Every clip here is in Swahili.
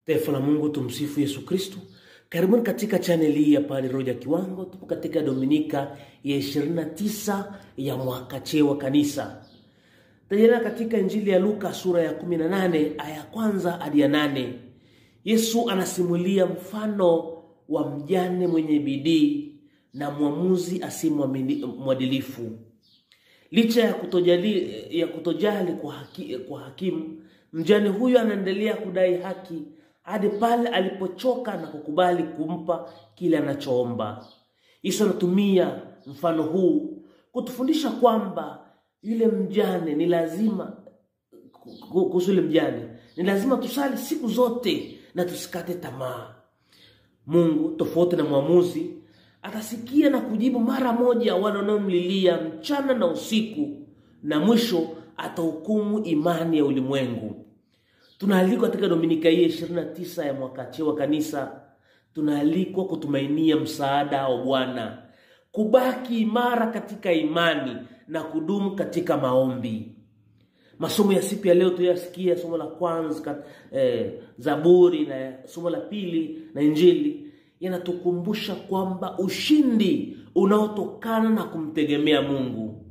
Taifa la Mungu, tumsifu Yesu Kristo. Karibuni katika channel hii ya Padre Roger Kiwango. Tupo katika Dominika ya 29 ya mwaka C wa kanisa. Tajana katika Injili ya Luka sura ya 18 aya kwanza hadi ya 8. Yesu anasimulia mfano wa mjane mwenye bidii na mwamuzi asimwadilifu. Licha ya kutojali kwa hakimu, mjane huyo anaendelea kudai haki hadi pale alipochoka na kukubali kumpa kile anachoomba. Yesu anatumia mfano huu kutufundisha kwamba yule mjane ni lazima tusali siku zote na tusikate tamaa. Mungu, tofauti na mwamuzi, atasikia na kujibu mara moja wanaomlilia mchana na usiku, na mwisho atahukumu imani ya ulimwengu. Tunaalikwa katika Dominika hii 29 ya mwaka C wa kanisa, tunaalikwa kutumainia msaada wa Bwana, kubaki imara katika imani na kudumu katika maombi. Masomo ya siku ya leo tuyasikia somo la kwanza Zaburi, na somo la pili na Injili yanatukumbusha kwamba ushindi unaotokana na kumtegemea Mungu,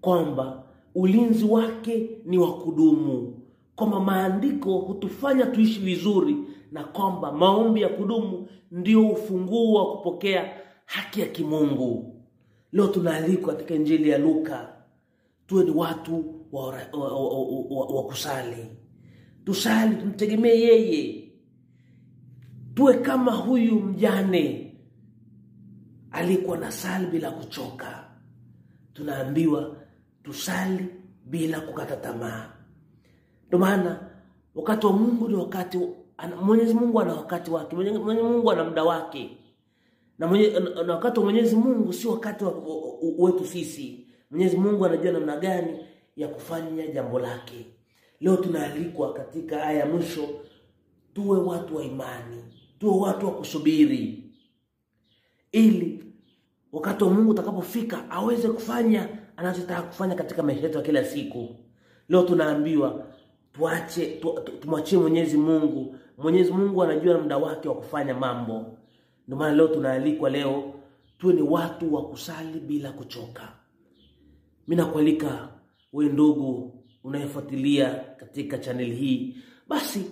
kwamba ulinzi wake ni wa kudumu, kwamba maandiko hutufanya tuishi vizuri, na kwamba maombi ya kudumu ndio ufunguo wa kupokea haki ya kimungu. Leo tunaalikwa katika Injili ya Luka tuwe ni watu wa kusali. Tusali, tumtegemee yeye. Tuwe kama huyu mjane alikuwa na sali bila kuchoka. Tunaambiwa tusali bila kukata tamaa. Ndio maana wakati wa Mungu ni wakati, Mwenyezi Mungu ana wakati wake, Mwenyezi Mungu ana muda wake. Na wakati wa Mwenyezi Mungu si wakati wetu sisi. Mwenyezi Mungu anajua namna gani ya kufanya jambo lake. Leo tunaalikwa katika aya mwisho tuwe watu wa imani, tuwe watu wa kusubiri, ili wakati wa Mungu utakapofika aweze kufanya anachotaka kufanya katika maisha yetu ya kila siku. Leo tunaambiwa tumwachie Mwenyezi Mungu. Mwenyezi Mungu anajua muda wake wa kufanya mambo. Ndio maana leo tunaalikwa tuwe ni watu wa kusali bila kuchoka. Mimi nakualika wewe ndugu unayefuatilia katika channel hii, basi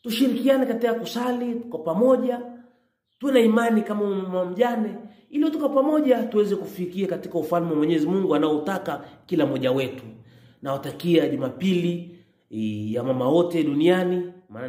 tushirikiane katika kusali kwa pamoja, tuwe na imani kama mjane, ili tuko pamoja tuweze kufikia katika ufalme wa Mwenyezi Mungu anaotaka kila mmoja wetu. Nawatakia Jumapili ya mama wote duniani, maana